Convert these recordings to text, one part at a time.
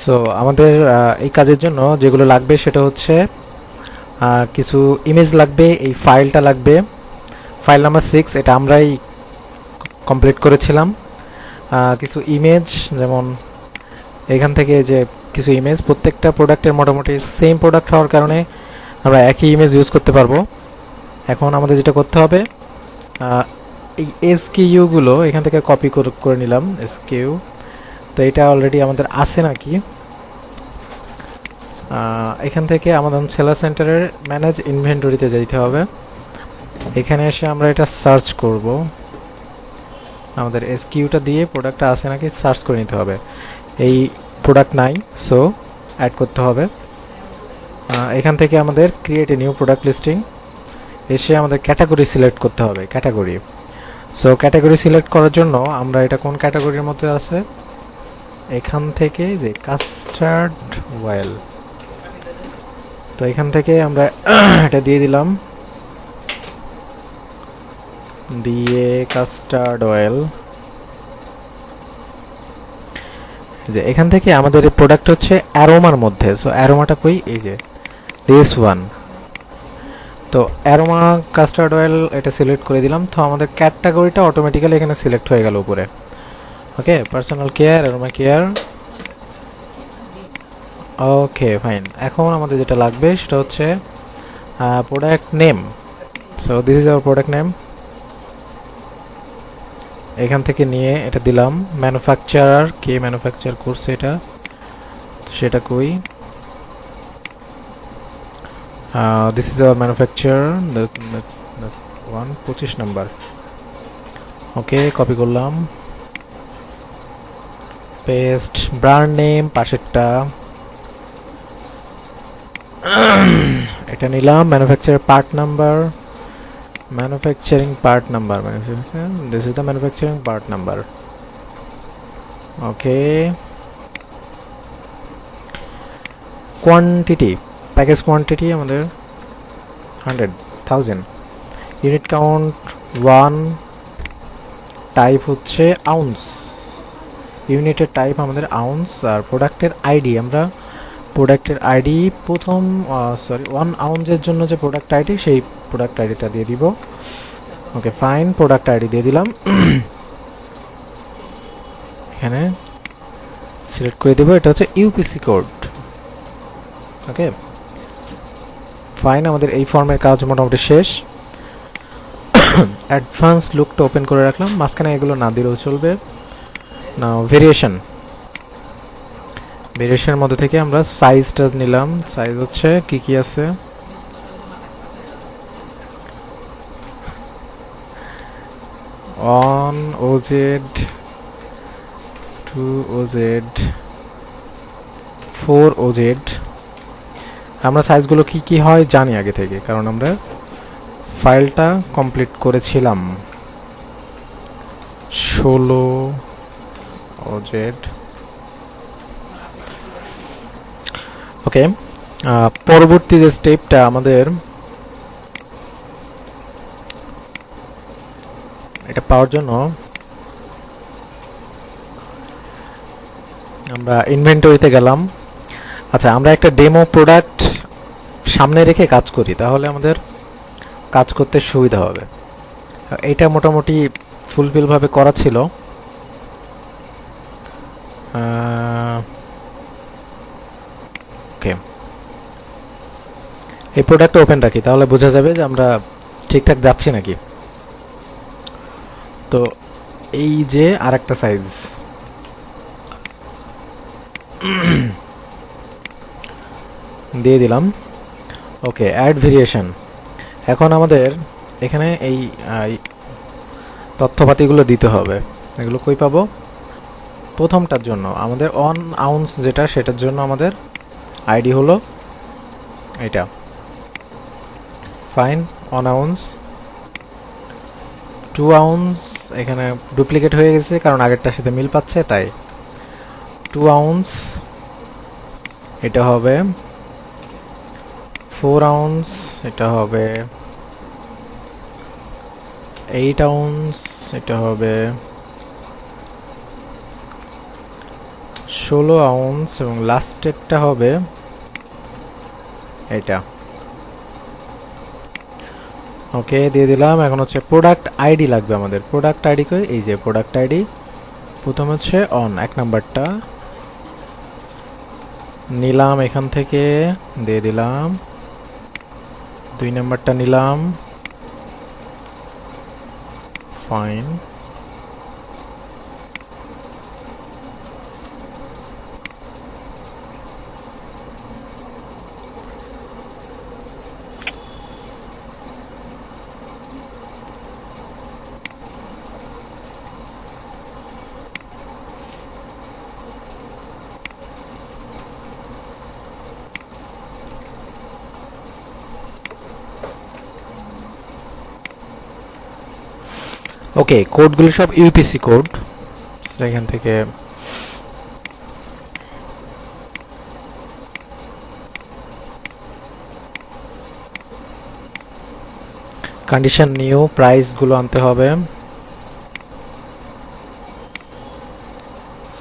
So আমাদের এই কাজের জন্য যেগুলো লাগবে সেটা হচ্ছে কিছু ইমেজ লাগবে, এই ফাইলটা লাগবে, ফাইল নাম্বার 6, এটা আমরাই কমপ্লিট করেছিলাম। কিছু ইমেজ, যেমন এখান থেকে যে কিছু ইমেজ, প্রত্যেকটা প্রোডাক্টের মোটামুটি সেম প্রোডাক্ট হওয়ার কারণে আমরা একই ইমেজ ইউজ করতে পারবো। এখন আমাদের যেটা করতে হবে, এই এসকিউগুলো এখান থেকে কপি করে নিলাম, এসকিউ। তো এটা অলরেডি আমাদের আছে নাকি, এখান থেকে আমাদের সেলার সেন্টারের ম্যানেজ ইনভেন্টরিতে যেতে হবে। এখানে এসে আমরা এটা সার্চ করব, আমাদের এসকিউটা দিয়ে প্রোডাক্টটা আছে নাকি সার্চ করে নিতে হবে। এই প্রোডাক্ট নাই, সো অ্যাড করতে হবে। এখান থেকে আমাদের create a new product listing, এসে আমাদের ক্যাটাগরি সিলেক্ট করতে হবে, ক্যাটাগরি। সো ক্যাটাগরি সিলেক্ট করার জন্য আমরা এটা কোন ক্যাটাগরির মধ্যে আছে, এখান থেকে যে কাস্টার্ড অয়েল, তো এখান থেকে আমরা এটা দিয়ে দিলাম, দিয়ে কাস্টার্ড অয়েল। যে এখান থেকে আমাদের এই প্রোডাক্ট হচ্ছে অ্যারোমার মধ্যে, সো অ্যারোমাটা কই, এই যে দিস ওয়ান। তো অ্যারোমা কাস্টার্ড অয়েল এটা সিলেক্ট করে দিলাম, তো আমাদের ক্যাটাগরিটা অটোমেটিক্যালি এখানে সিলেক্ট হয়ে গেল উপরে। Okay, personal care, aroma care. Okay fine, এখন আমাদের যেটা লাগবে সেটা হচ্ছে product name. So this is our product name. এখান থেকে নিয়ে এটা দিলাম, ম্যানুফ্যাকচারার কে ম্যানুফ্যাকচার করছে এটা, সেটা কই, this is hour manufacture, 25 number. Okay, copy করলাম, পেস্ট, ব্র্যান্ড নেম পাশেরটা এটা নিলাম, manufacturer part number, manufacturing part number, this is the manufacturing part number. Okay, quantity, package quantity আমাদের 100,000, ইউনিট কাউন্ট 1, টাইপ হচ্ছে আউন্স, ইউনিটের টাইপ আমাদের ounce, আর প্রোডাক্টের ID, আমরা প্রোডাক্টের আইডি প্রথম 1 আউন্সের জন্য যে প্রোডাক্ট আইডি, সেই প্রোডাক্ট আইডিটা দিয়ে দিব। ওকে ফাইন, প্রোডাক্ট আইডি দিয়ে দিলাম, এখানে সিলেক্ট করে দেবো, এটা হচ্ছে ইউপিসি কোড। ওকে ফাইন, আমাদের এই ফর্মের কাজ মোটামুটি শেষ। অ্যাডভান্স লুকটা ওপেন করে রাখলাম, মাঝখানে এগুলো না দিলেও চলবে। না, ভেরিয়েশন, ভেরিয়েশনের মধ্যে থেকে আমরা সাইজটা নিলাম, সাইজ হচ্ছে কি কি আছে, অন ওজেড, 2 ওজেড, 4 ওজেড। আমরা সাইজগুলো কি কি হয় জানি আগে থেকে, কারণ আমরা ফাইলটা কমপ্লিট করেছিলাম। 16 ওজেড। ওকে, পরবর্তী যে স্টেপটা আমাদের, এটা পাওয়ার জন্য আমরা ইনভেন্টরিতে গেলাম। আচ্ছা, আমরা একটা ডেমো প্রোডাক্ট সামনে রেখে কাজ করি, তাহলে আমাদের কাজ করতে সুবিধা হবে। এটা মোটামুটি ফুলফিলভাবে করা ছিল। ওকে, এই প্রোডাক্টটা ওপেন রাখি, তাহলে বোঝা যাবে যে আমরা ঠিকঠাক যাচ্ছি নাকি। তো এই যে আর একটা সাইজ দিয়ে দিলাম। ওকে, অ্যাড ভেরিয়েশন। এখন আমাদের এখানে এই তথ্যপাতিগুলো দিতে হবে। এগুলো কই পাবো, প্রথমটার জন্য আমাদের 1 আউন্স যেটা, সেটার জন্য আমাদের আইডি হলো এটা, ফাইন। 1 আউন্স, 2 আউন্স, এখানে ডুপ্লিকেট হয়ে গেছে কারণ আগেরটার সাথে মিল পাচ্ছে, তাই 2 আউন্স, এটা হবে 4 আউন্স, এটা হবে 8 আউন্স, এটা হবে 16 আউন্স এবং লাস্টেরটা হবে এটা। ওকে, দিয়ে দিলাম। এখন হচ্ছে প্রোডাক্ট আইডি লাগবে আমাদের। প্রোডাক্ট আইডি কই? এই যে প্রোডাক্ট আইডি। প্রথম হচ্ছে অন, 1 নাম্বারটা নিলাম এখান থেকে, দিয়ে দিলাম। 2 নাম্বারটা নিলাম, ফাইন। ওকে, কোডগুলো সব ইউপিসি কোড। এখান থেকে কন্ডিশন নিউ, প্রাইসগুলো আনতে হবে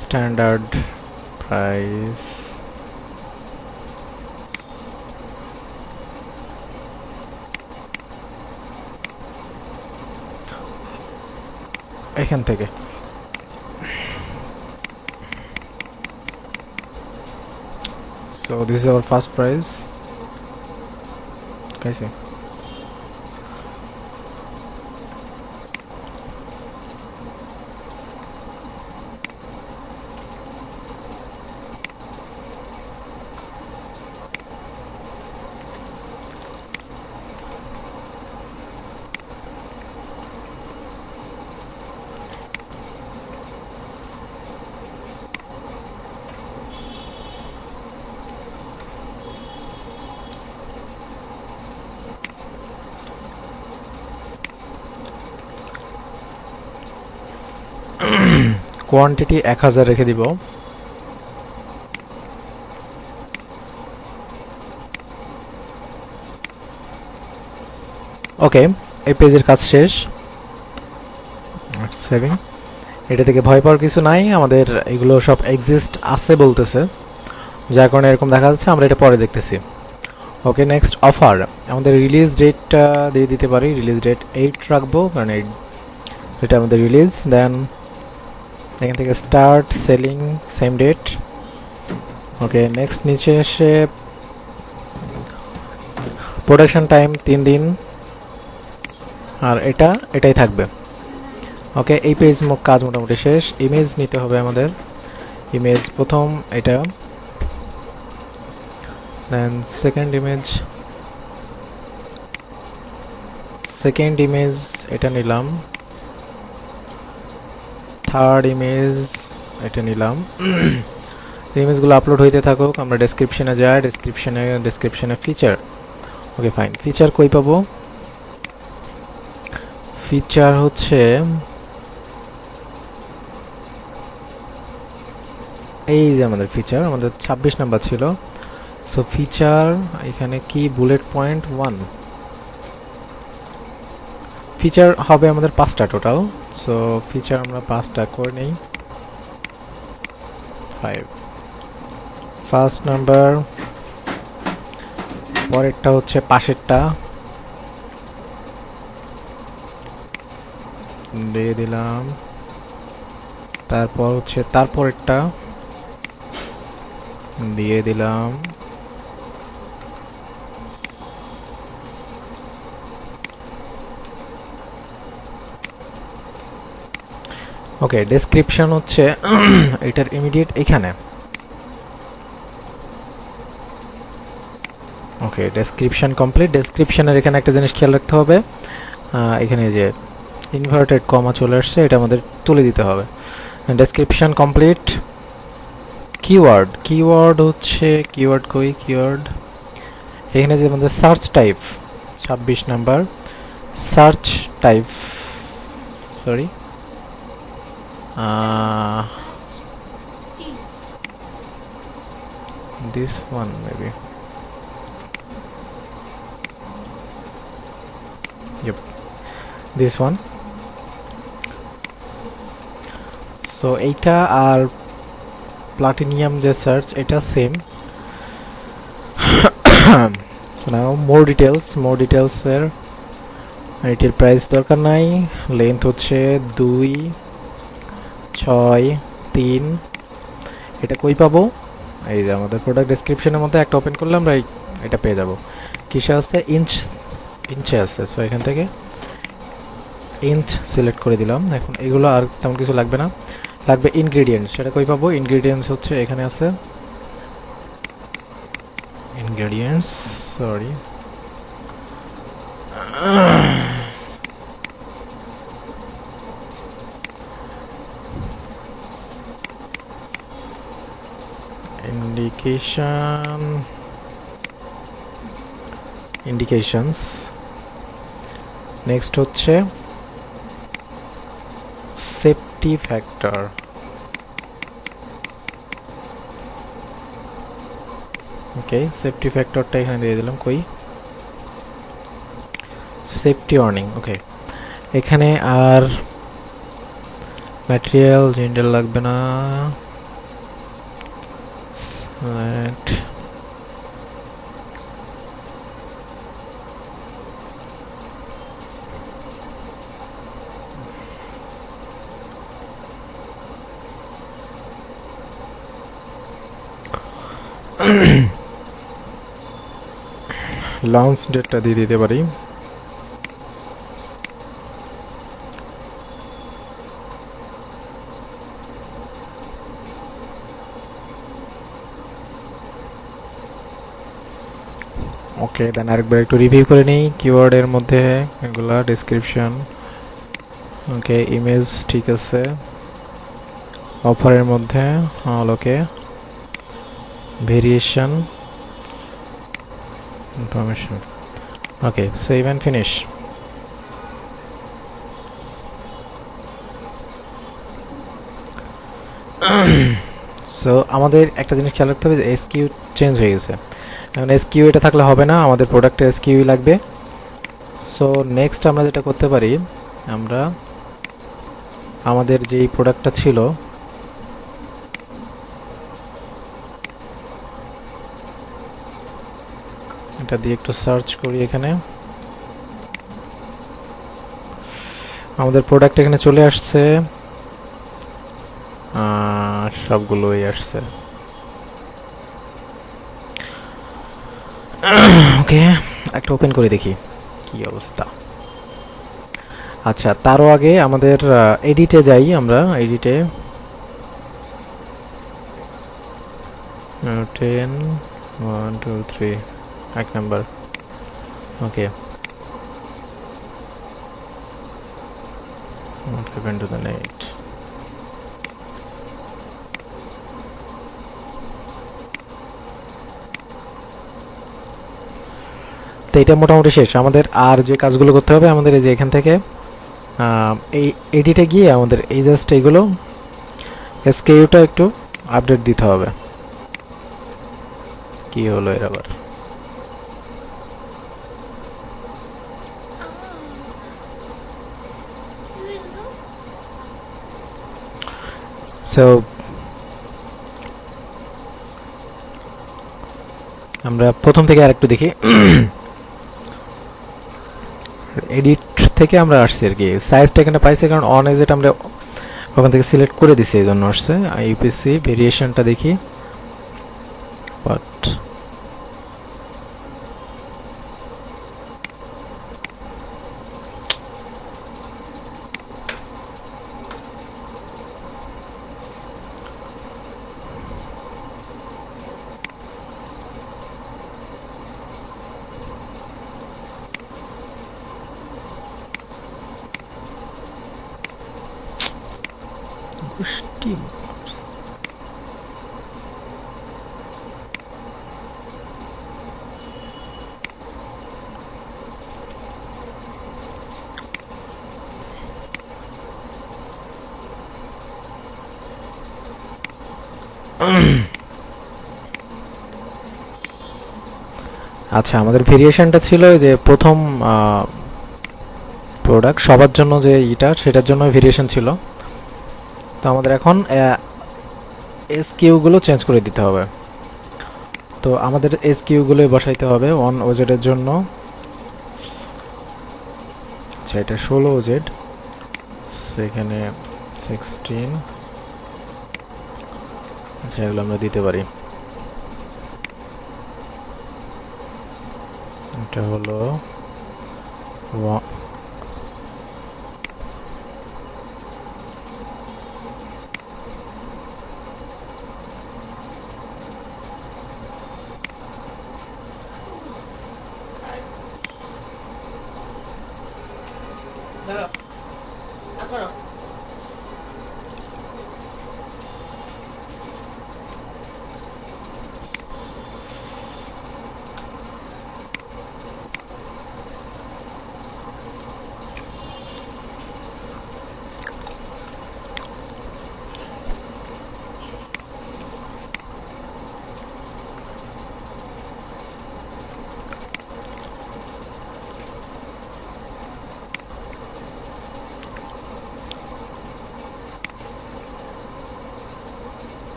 স্ট্যান্ডার্ড প্রাইস। এখান থেকে so this is our first price. कैसे কোয়ান্টিটি 1000 রেখে দিব। ওকে, এই পেজের কাজ শেষ। সেভিং। এটা থেকে ভয় পাওয়ার কিছু নাই, আমাদের এগুলো সব এক্সিস্ট আছে বলতেছে, যার কারণে এরকম দেখা যাচ্ছে। আমরা এটা পরে দেখতেছি। ওকে, নেক্সট অফার। আমাদের রিলিজ ডেটটা দিয়ে দিতে পারি। রিলিজ ডেট 8 রাখবো, কারণ এটা আমাদের রিলিজ। দেন এখান থেকে স্টার্ট সেলিং সেম ডেট। ওকে, নেক্সট নিচে এসে প্রোডাকশন টাইম 3 দিন, আর এটাই থাকবে। ওকে, এই পেজ কাজ মোটামুটি শেষ। ইমেজ নিতে হবে আমাদের। ইমেজ প্রথম এটা, দেন সেকেন্ড ইমেজ এটা নিলাম, থার্ড ইমেজ এটা নিলাম। ইমেজগুলো আপলোড হইতে থাকুক, আমরা ডেসক্রিপশনে যাই। ডেসক্রিপশনে ফিচার। ওকে, ফাইন। ফিচার কই পাবো? ফিচার হচ্ছে এই যে আমাদের ফিচার, আমাদের 26 নাম্বার ছিল। সো ফিচার এখানে কি বুলেট পয়েন্ট 1, ফিচার হবে আমাদের 5টা টোটাল। সো ফিচার আমরা 5টা করে নেই। 5 ফার্স্ট নাম্বার, পরেরটা হচ্ছে পাশেরটা দিয়ে দিলাম, তারপর হচ্ছে তারপরেরটা দিয়ে দিলাম। ওকে, ডেসক্রিপশন হচ্ছে এটার ইমিডিয়েট এখানে। ওকে, ডেসক্রিপশন কমপ্লিট। ডেসক্রিপশনের এখানে একটা জিনিস খেয়াল রাখতে হবে, এখানে যে ইনভার্টেড কমা চলে আসছে, এটা আমাদের তুলে দিতে হবে। Description complete. কিওয়ার্ড হচ্ছে কিওয়ার্ড এখানে যে আমাদের search type 26 number, search type, sorry this one maybe, yep, this one. So এইটা আর প্লাটিনিয়াম যে সার্চ এটা সেম। নাও মোর ডিটেলসের এটির প্রাইস দরকার নাই। লেন্থ হচ্ছে 2, 6, 3। এটা কই পাবো? এই যে আমাদের প্রোডাক্ট ডেসক্রিপশনের মধ্যে একটা ওপেন করলে আমরা এটা পেয়ে যাব। কিসে আছে? ইঞ্চে আছে। সো এখান থেকে ইঞ্চ সিলেক্ট করে দিলাম। এখন এগুলো আর তেমন কিছু লাগবে না, লাগবে ইনগ্রেডিয়েন্টস। সেটা কই পাবো? ইনগ্রেডিয়েন্টস হচ্ছে এখানে আছে ingredients, sorry. indications. Next হচ্ছে safety factor. ওকে, সেফটি ফ্যাক্টরটা এখানে দিয়ে দিলাম। কই? Safety warning. ওকে, এখানে আর ম্যাটেরিয়াল জেন্ডার লাগবে না। লঞ্চ ডেটটা দিয়ে দিতে পারি। ওকে, দেন আরেকবার একটু রিভিউ করে নিই। কিওয়ার্ডের মধ্যে এগুলা ডেসক্রিপশন, ওকে, ইমেজ ঠিক আছে, অফারের মধ্যে all okay, variation, information. Okay, save and finish. So আমাদের একটা জিনিস খেয়াল রাখতে হবে যে এসকিউ চেঞ্জ হয়ে গেছে। এখন এসকিউ এটা থাকলে হবে না, আমাদের প্রোডাক্টের এসকিউই লাগবে। সো নেক্সট আমরা যেটা করতে পারি, আমরা আমাদের যেই প্রোডাক্টটা ছিল এটা দিয়ে একটু সার্চ করি। এখানে আমাদের প্রোডাক্ট এখানে চলে আসছে, সবগুলোই আসছে। ওকে, একটা ওপেন করে দেখি কি অবস্থা। আচ্ছা, তারও আগে আমাদের এডিটে যাই। আমরা এডিটে 10, 1, 2, 3 এক নাম্বার। Okay, 7 to the 8। তো এটা মোটামুটি শেষ। আমাদের আর যে কাজগুলো করতে হবে, আমাদের এই যে এখান থেকে এই এডিটে গিয়ে আমাদের এই জাস্ট এইগুলো এসকেইউটা একটু আপডেট দিতে হবে। কি হলো এর আবার? সো আমরা প্রথম থেকে আরেকটু দেখি। এডিট থেকে আমরা আসছি আর কি, সাইজটা এখানে পাইছি কারণ অন এজেট আমরা ওখান থেকে সিলেক্ট করে দিছি, এই জন্য আসছে। ইউপিসি ভেরিয়েশনটা দেখি, বাট আচ্ছা, আমাদের ভেরিয়েশনটা ছিল যে প্রথম প্রোডাক্ট সবার জন্য যে সেটার জন্য ভেরিয়েশন ছিল। তো আমাদের এখন এসকিউগুলো চেঞ্জ করে দিতে হবে। তো আমাদের এসকিউগুলো বসাইতে হবে অন ওজেডের জন্য। আচ্ছা, এটা 16 ওজেড, সেখানে 16। আচ্ছা, এগুলো আমরা দিতে পারি। এটা হলো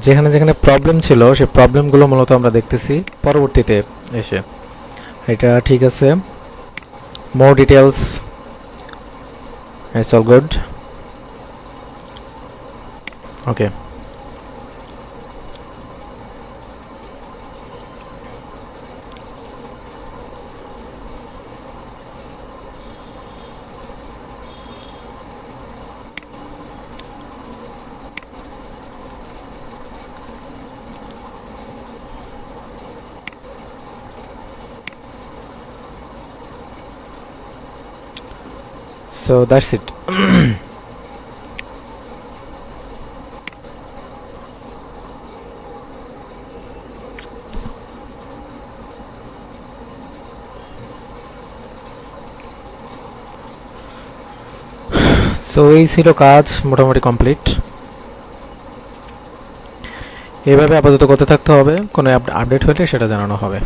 যেখানে যেখানে প্রবলেম ছিল সেই প্রবলেমগুলো মূলত আমরা দেখতেছি পরবর্তীতে এসে। এটা ঠিক আছে, more details, it's all good. Okay, so that's it. So এই ছিল কাজ, মোটামুটি কমপ্লিট। এভাবে আপাতত করতে থাকতে হবে, কোনো আপডেট হলে সেটা জানানো হবে।